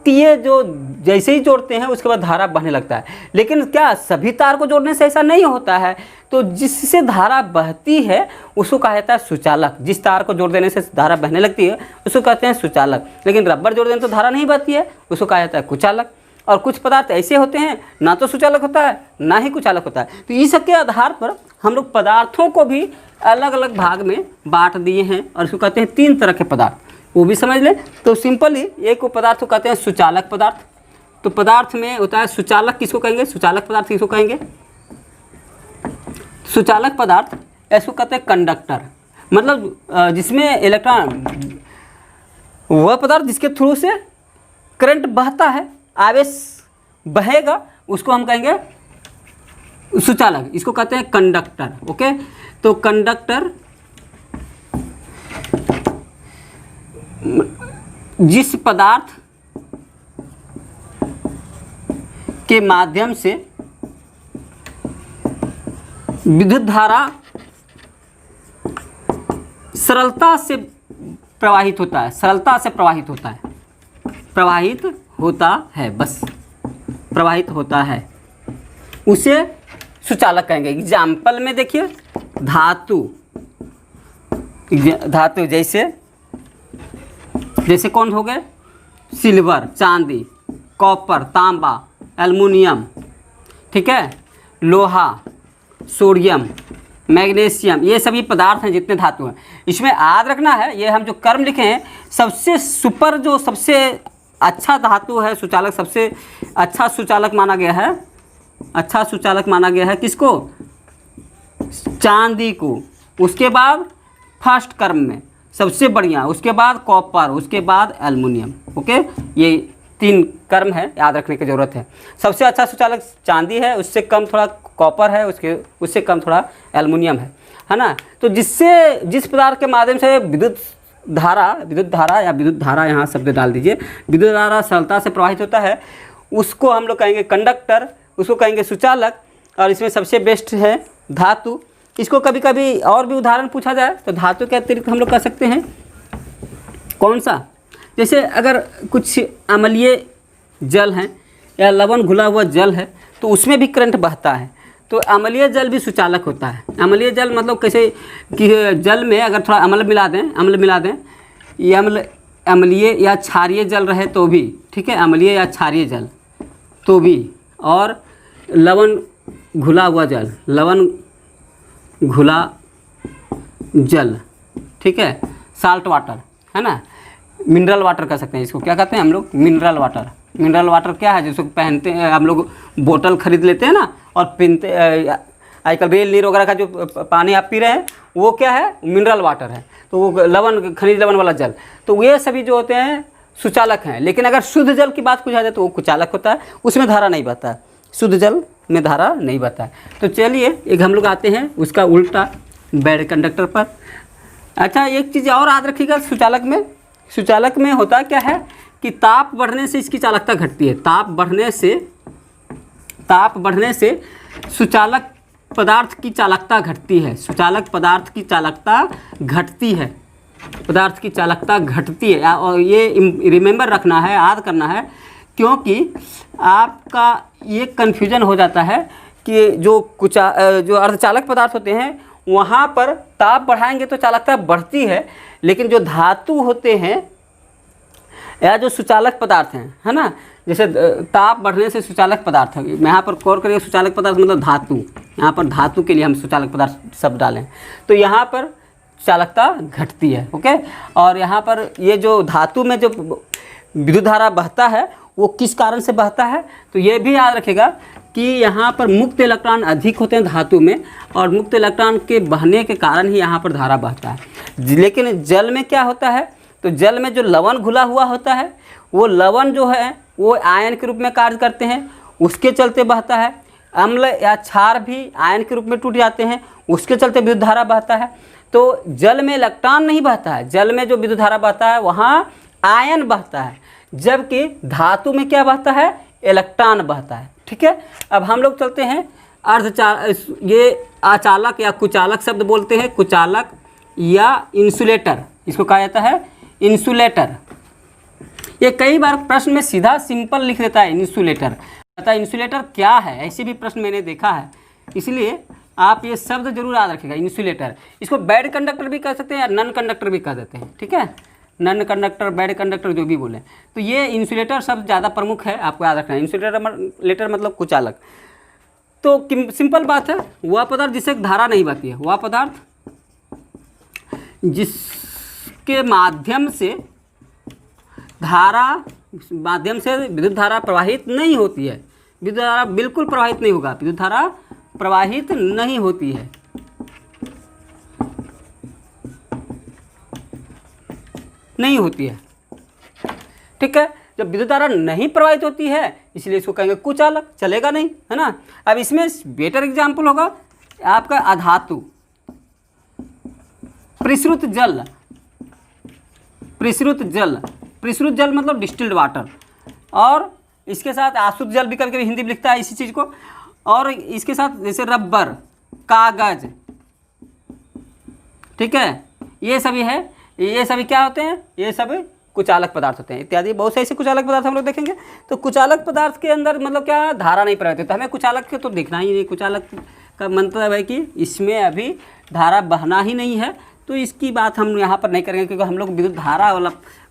कि ये जो जैसे ही जोड़ते हैं उसके बाद धारा बहने लगता है, लेकिन क्या सभी तार को जोड़ने से ऐसा नहीं होता है। तो जिससे धारा बहती है उसको कहा जाता है सुचालक। जिस तार को जोड़ देने से धारा बहने लगती है उसको कहते हैं सुचालक, लेकिन रबर जोड़ देने तो धारा नहीं बहती है, उसको कहा जाता है कुचालक। और कुछ पदार्थ ऐसे होते हैं ना तो सुचालक होता है ना ही कुचालक होता है। तो इस सबके आधार पर हम लोग पदार्थों को भी अलग अलग भाग में बांट दिए हैं, और इसको कहते हैं 3 तरह के पदार्थ, वो भी समझ लें। तो सिंपली एक को पदार्थ को कहते हैं सुचालक पदार्थ। तो पदार्थ में होता है सुचालक, किसको कहेंगे सुचालक पदार्थ, किसको कहेंगे सुचालक पदार्थ। इसको कहते हैं कंडक्टर, मतलब जिसमें इलेक्ट्रॉन, वह पदार्थ जिसके थ्रू से करंट बहता है, आवेश बहेगा, उसको हम कहेंगे सुचालक, इसको कहते हैं कंडक्टर। ओके, तो कंडक्टर जिस पदार्थ के माध्यम से विद्युत धारा सरलता से प्रवाहित होता है, सरलता से प्रवाहित होता है, प्रवाहित होता है, बस प्रवाहित होता है, उसे सुचालक कहेंगे। एग्जाम्पल में देखिए धातु, धातु जैसे कौन हो गए सिल्वर चांदी, कॉपर तांबा, एल्युमिनियम, ठीक है, लोहा, सोडियम, मैग्नीशियम, ये सभी पदार्थ हैं जितने धातु हैं। इसमें याद रखना है, ये हम जो कर्म लिखे हैं सबसे सुपर, जो सबसे अच्छा धातु है सुचालक, सबसे अच्छा सुचालक माना गया है, अच्छा सुचालक माना गया है किसको, चांदी को। उसके बाद फर्स्ट कर्म में सबसे बढ़िया, उसके बाद कॉपर, उसके बाद एल्युमिनियम। ओके, ये 3 कर्म है, याद रखने की ज़रूरत है। सबसे अच्छा सुचालक चांदी है, उससे कम थोड़ा कॉपर है, उससे कम थोड़ा एल्युमिनियम है ना। तो जिस पदार्थ के माध्यम से विद्युत धारा या विद्युत धारा, यहाँ शब्द डाल दीजिए, विद्युत धारा सरलता से प्रवाहित होता है, उसको हम लोग कहेंगे कंडक्टर, उसको कहेंगे सुचालक। और इसमें सबसे बेस्ट है धातु। इसको कभी कभी और भी उदाहरण पूछा जाए तो धातु के अतिरिक्त हम लोग कह सकते हैं कौन सा, जैसे अगर कुछ अम्लीय जल हैं या लवण घुला हुआ जल है तो उसमें भी करंट बहता है, तो अम्लीय जल भी सुचालक होता है। अम्लीय जल मतलब कैसे कि जल में अगर थोड़ा अम्ल मिला दें, ये अम्लीय या क्षारीय जल रहे तो भी, ठीक है, अम्लीय या क्षारीय जल तो भी, और लवण घुला हुआ जल, लवण घुला जल, ठीक है, साल्ट वाटर, है ना। मिनरल वाटर कह सकते हैं इसको, क्या कहते हैं हम लोग, मिनरल वाटर। मिनरल वाटर क्या है, जिसको पहनते हैं हम लोग, बोतल खरीद लेते हैं ना और पीते, आजकल बेल नीर वगैरह का जो पानी आप पी रहे हैं वो क्या है, मिनरल वाटर है। तो वो लवण, खनिज लवण वाला जल, तो ये सभी जो होते हैं सुचालक हैं। लेकिन अगर शुद्ध जल की बात पूछा जाए तो वो कुचालक होता है, उसमें धारा नहीं बहता है, शुद्ध जल में धारा नहीं बहता है। तो चलिए एक हम लोग आते हैं उसका उल्टा, बैड कंडक्टर पर। अच्छा, एक चीज़ और याद रखिएगा, सुचालक में होता क्या है कि ताप बढ़ने से इसकी चालकता घटती है। ताप बढ़ने से सुचालक पदार्थ की चालकता घटती है। सुचालक पदार्थ की चालकता घटती है, पदार्थ की चालकता घटती है। और ये रिमेंबर रखना है, याद करना है, क्योंकि आपका ये कन्फ्यूजन हो जाता है कि जो अर्धचालक पदार्थ होते हैं वहाँ पर ताप बढ़ाएंगे तो चालकता बढ़ती है, लेकिन जो धातु होते हैं या जो सुचालक पदार्थ हैं, है ना, जैसे ताप बढ़ने से सुचालक पदार्थ है, यहाँ पर गौर करिए, सुचालक पदार्थ मतलब धातु, यहाँ पर धातु के लिए हम सुचालक पदार्थ शब्द डालें, तो यहाँ पर चालकता घटती है। ओके, और यहाँ पर ये जो धातु में जो विद्युत धारा बहता है वो किस कारण से बहता है, तो ये भी याद रखिएगा कि यहाँ पर मुक्त इलेक्ट्रॉन अधिक होते हैं धातु में, और मुक्त इलेक्ट्रॉन के बहने के कारण ही यहाँ पर धारा बहता है। लेकिन जल में क्या होता है, तो जल में जो लवण घुला हुआ होता है वो लवण जो है वो आयन के रूप में कार्य करते हैं, उसके चलते बहता है। अम्ल या क्षार भी आयन के रूप में टूट जाते हैं, उसके चलते विद्युत धारा बहता है। तो जल में इलेक्ट्रॉन नहीं बहता है, जल में जो विद्युत धारा बहता है वहाँ आयन बहता है, जबकि धातु में क्या बहता है, इलेक्ट्रॉन बहता है। ठीक है, अब हम लोग चलते हैं ये अचालक या कुचालक शब्द बोलते हैं, कुचालक या इंसुलेटर, इसको कहा जाता है इंसुलेटर। ये कई बार प्रश्न में सीधा सिंपल लिख देता है इंसुलेटर, पता है इंसुलेटर क्या है, ऐसे भी प्रश्न मैंने देखा है, इसलिए आप ये शब्द जरूर याद रखिएगा इंसुलेटर। इसको बैड कंडक्टर भी कह सकते हैं या नन कंडक्टर भी कह देते हैं। ठीक है, नन कंडक्टर, बैड कंडक्टर जो भी बोले, तो ये इंसुलेटर शब्द ज़्यादा प्रमुख है, आपको याद रखना है। इंसुलेटर मतलब कुचालक। तो सिंपल बात है, वह पदार्थ जिससे धारा नहीं बहती है, वह पदार्थ जिसके माध्यम से विद्युत धारा प्रवाहित नहीं होती है, विद्युत धारा बिल्कुल प्रवाहित नहीं होगा, विद्युत धारा प्रवाहित नहीं होती है, नहीं होती है। ठीक है, जब विद्युत धारा नहीं प्रवाहित होती है इसलिए इसको कहेंगे कुचालक, चलेगा नहीं, है ना। अब इसमें बेटर एग्जाम्पल होगा आपका अधातु, परिश्रुत जल, परिश्रुत जल मतलब डिस्टिल्ड वाटर, और इसके साथ आशुद्ध जल भी करके हिंदी में लिखता है इसी चीज़ को, और इसके साथ जैसे रबर, कागज, ठीक है, ये सभी है, ये सभी क्या होते हैं, ये सभी कुचालक पदार्थ होते हैं इत्यादि। बहुत से ऐसे कुचालक पदार्थ हम लोग देखेंगे। तो कुचालक पदार्थ के अंदर मतलब क्या, धारा नहीं प्रवाहित होता, हमें कुचालक के तो देखना ही नहीं। कुचालक का मतलब है कि इसमें अभी धारा बहना ही नहीं है, तो इसकी बात हम यहाँ पर नहीं करेंगे, क्योंकि हम लोग विद्युत धारा वाला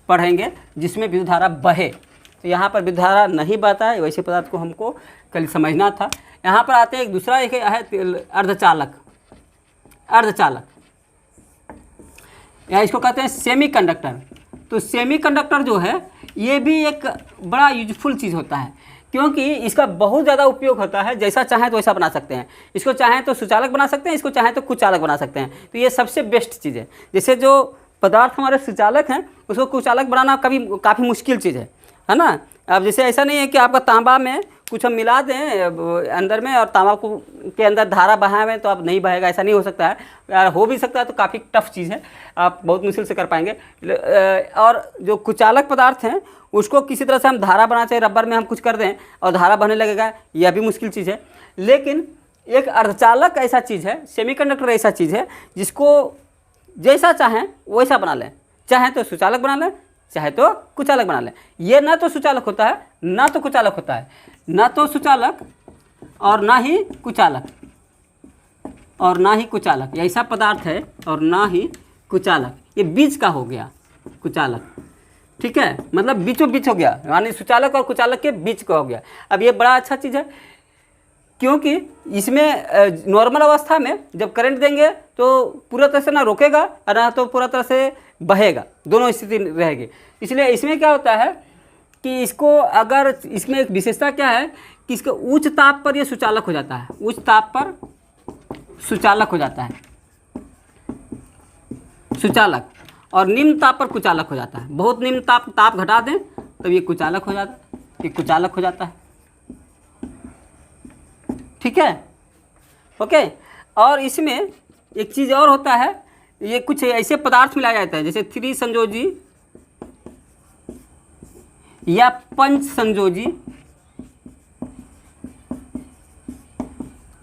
पढ़ेंगे जिसमें विद्युत धारा बहे। तो यहाँ पर विद्युत धारा नहीं बहता है, वैसे पदार्थ को हमको कल समझना था। यहाँ पर आते हैं एक दूसरा, एक है अर्धचालक, या इसको कहते हैं सेमी कंडक्टर। तो सेमी कंडक्टर जो है ये भी एक बड़ा यूजफुल चीज़ होता है, क्योंकि इसका बहुत ज़्यादा उपयोग होता है। जैसा चाहें तो वैसा बना सकते हैं, इसको चाहें तो सुचालक बना सकते हैं, इसको चाहें तो कुचालक बना सकते हैं। तो ये सबसे बेस्ट चीज़ है। जैसे जो पदार्थ हमारे सुचालक हैं उसको कुचालक बनाना काफ़ी मुश्किल चीज़ है ना। अब जैसे ऐसा नहीं है कि आपका तांबा में कुछ हम मिला दें अंदर में और तांबा के अंदर धारा बहाएं तो अब नहीं बहेगा, ऐसा नहीं हो सकता है। यार हो भी सकता है तो काफ़ी टफ चीज़ है, आप बहुत मुश्किल से कर पाएंगे। और जो कुचालक पदार्थ हैं उसको किसी तरह से हम धारा बनाना चाहिए, रबर में हम कुछ कर दें और धारा बहने लगेगा, यह भी मुश्किल चीज़ है। लेकिन एक अर्धचालक ऐसा चीज़ है, सेमीकंडक्टर ऐसा चीज़ है जिसको जैसा चाहें वैसा बना लें, चाहें तो सुचालक बना लें, चाहे तो कुचालक बना लें। ये ना तो सुचालक होता है ना तो कुचालक होता है, ना तो सुचालक और ना ही कुचालक, ऐसा पदार्थ है और ना ही कुचालक, ये बीच का हो गया कुचालक। ठीक है, मतलब बीचों बीच हो गया, यानी सुचालक और कुचालक के बीच का हो गया। अब ये बड़ा अच्छा चीज़ है। क्योंकि इसमें नॉर्मल अवस्था में जब करंट देंगे तो पूरा तरह से ना रोकेगा और ना तो पूरा तरह से बहेगा, दोनों स्थिति रहेगी। इसलिए इसमें क्या होता है कि इसको अगर इसमें एक विशेषता क्या है कि इसके उच्च ताप पर ये सुचालक हो जाता है, उच्च ताप पर सुचालक हो जाता है, सुचालक, और निम्न ताप पर कुचालक हो जाता है। बहुत निम्न ताप घटा दें तब ये कुचालक हो जाता है, ये कुचालक हो जाता है। ठीक है, ओके। और इसमें एक चीज़ और होता है, ये कुछ ऐसे पदार्थ मिलाया जाता है जैसे त्रिसंयोजी या पंच संयोजी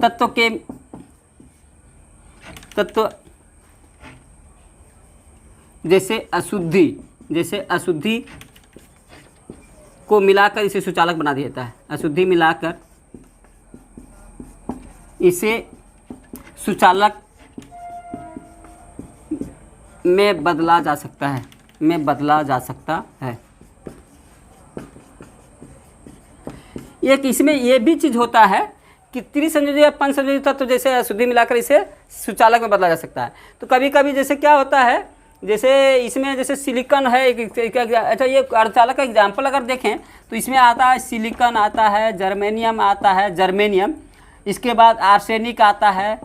तत्व जैसे अशुद्धि को मिलाकर इसे सुचालक बना दिया जाता है। अशुद्धि मिलाकर इसे सुचालक में बदला जा सकता है, एक इसमें यह भी चीज़ होता है कि त्रिसंयोजी या पंचसंयोजी तत्व जैसे अशुद्धि मिलाकर इसे सुचालक में बदला जा सकता है। तो कभी कभी जैसे क्या होता है, जैसे इसमें जैसे सिलिकॉन है अच्छा, ये अर्धचालक का एग्जाम्पल अगर देखें तो इसमें आता है सिलिकॉन, आता है जर्मेनियम, आता है जर्मेनियम, इसके बाद आर्सेनिक आता है,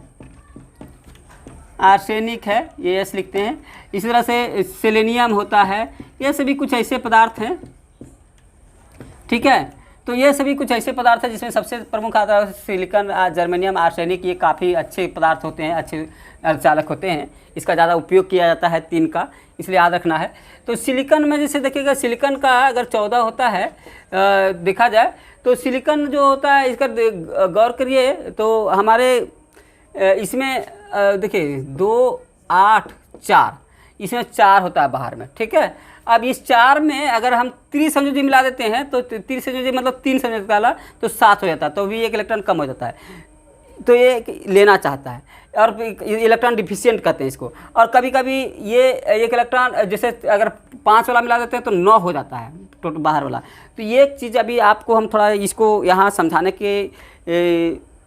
आर्सेनिक है, ये एस लिखते हैं। इसी तरह से सेलेनियम होता है। ये सभी कुछ ऐसे पदार्थ हैं, ठीक है। तो ये सभी कुछ ऐसे पदार्थ हैं जिसमें सबसे प्रमुख आता है सिलिकॉन, जर्मेनियम, आर्सेनिक। ये काफ़ी अच्छे पदार्थ होते हैं, अच्छे अर्धचालक होते हैं। इसका ज़्यादा उपयोग किया जाता है तीन का, इसलिए याद रखना है। तो सिलिकॉन में जैसे देखिएगा, सिलिकॉन का अगर 14 होता है देखा जाए तो सिलिकॉन जो होता है इसका गौर करिए तो हमारे इसमें देखिए 2, 8, 4, इसमें 4 होता है बाहर में, ठीक है। अब इस 4 में अगर हम त्रिसंयोजी मिला देते हैं तो त्रिसंयोजी मतलब 3 संयोजी डाला तो 7 हो जाता है, तो भी एक इलेक्ट्रॉन कम हो जाता है। तो ये लेना चाहता है और इलेक्ट्रॉन डिफिशिएंट कहते हैं इसको। और कभी कभी ये एक इलेक्ट्रॉन जैसे अगर 5 वाला मिला देते हैं तो 9 हो जाता है टोटल बाहर वाला। तो ये चीज़ अभी आपको हम थोड़ा इसको यहाँ समझाने के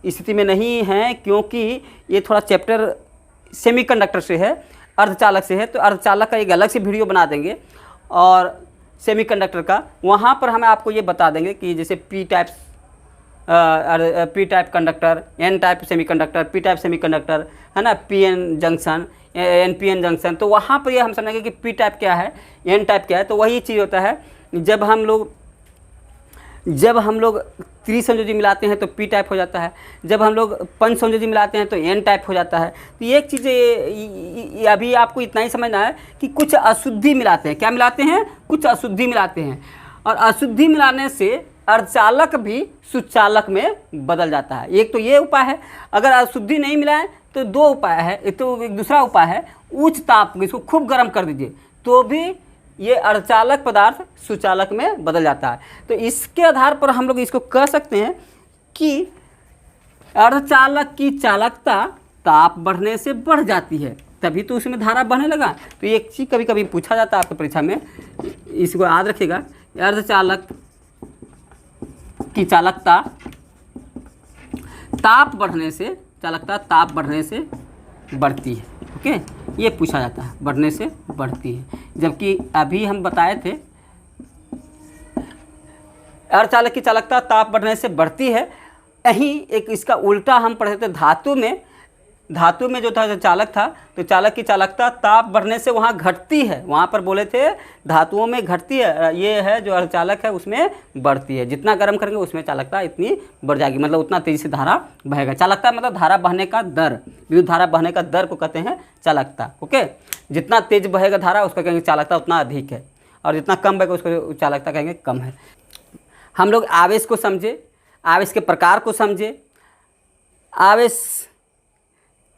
स्थिति में नहीं है, क्योंकि ये थोड़ा चैप्टर सेमीकंडक्टर से है, अर्धचालक से है। तो अर्धचालक का एक अलग से वीडियो बना देंगे और सेमीकंडक्टर का, वहाँ पर हम आपको ये बता देंगे कि जैसे p type conductor, n type semiconductor, p type semiconductor है ना, p n junction, n p n junction. तो वहाँ पर ये हम समझेंगे कि पी टाइप क्या है, एन टाइप क्या है। तो वही चीज़ होता है, जब हम लोग त्रिसंयोजी मिलाते हैं तो पी टाइप हो जाता है, जब हम लोग पंच संयोजी मिलाते हैं तो एन टाइप हो जाता है। तो ये एक चीज़ अभी आपको इतना ही समझना है कि कुछ अशुद्धि मिलाते हैं। क्या मिलाते हैं? कुछ अशुद्धि मिलाते हैं, और अशुद्धि मिलाने से अर्धचालक भी सुचालक में बदल जाता है। एक तो ये उपाय है। अगर अशुद्धि नहीं मिलाएं तो 2 उपाय है। एक तो एक दूसरा उपाय है उच्च ताप, इसको खूब गर्म कर दीजिए तो भी ये अर्धचालक पदार्थ सुचालक में बदल जाता है। तो इसके आधार पर हम लोग इसको कह सकते हैं कि अर्धचालक की चालकता ताप बढ़ने से बढ़ जाती है, तभी तो उसमें धारा बहने लगा। तो एक चीज़ कभी कभी पूछा जाता है आपकी परीक्षा में, इसको याद रखिएगा। अर्धचालक की चालकता ताप बढ़ने से बढ़ती है। ओके, ये पूछा जाता है, बढ़ने से बढ़ती है। जबकि अभी हम बताए थे अर्धचालक की चालकता ताप बढ़ने से बढ़ती है। यहीं एक इसका उल्टा हम पढ़े थे धातु में जो था, जो चालक था, तो चालक की चालकता ताप बढ़ने से वहाँ घटती है। वहाँ पर बोले थे धातुओं में घटती है, ये है जो अर्धचालक है उसमें बढ़ती है। जितना गर्म करेंगे उसमें चालकता इतनी बढ़ जाएगी, मतलब उतना तेजी से धारा बहेगा। चालकता मतलब धारा बहने का दर, विद्युत धारा बहने का दर को कहते हैं चालकता। ओके, जितना तेज बहेगा धारा उसका कहेंगे चालकता उतना अधिक है, और जितना कम बहेगा उसको चालकता कहेंगे कम है। हम लोग आवेश को समझे, आवेश के प्रकार को समझे, आवेश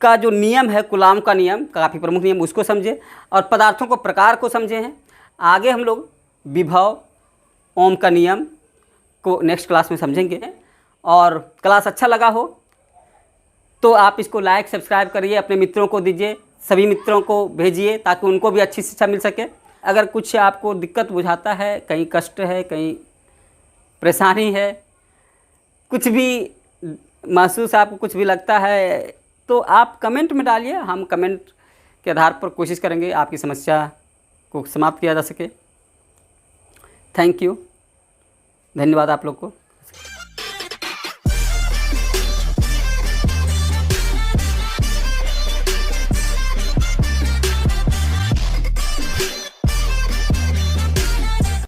का जो नियम है कूलाम का नियम, काफ़ी प्रमुख नियम, उसको समझे, और पदार्थों को प्रकार को समझे हैं। आगे हम लोग विभव, ओम का नियम को नेक्स्ट क्लास में समझेंगे। और क्लास अच्छा लगा हो तो आप इसको लाइक सब्सक्राइब करिए, अपने मित्रों को दीजिए, सभी मित्रों को भेजिए ताकि उनको भी अच्छी शिक्षा मिल सके। अगर कुछ आपको दिक्कत बुझाता है, कहीं कष्ट है, कहीं परेशानी है, कुछ भी महसूस आपको कुछ भी लगता है तो आप कमेंट में डालिए, हम कमेंट के आधार पर कोशिश करेंगे आपकी समस्या को समाप्त किया जा सके। थैंक यू, धन्यवाद आप लोग को।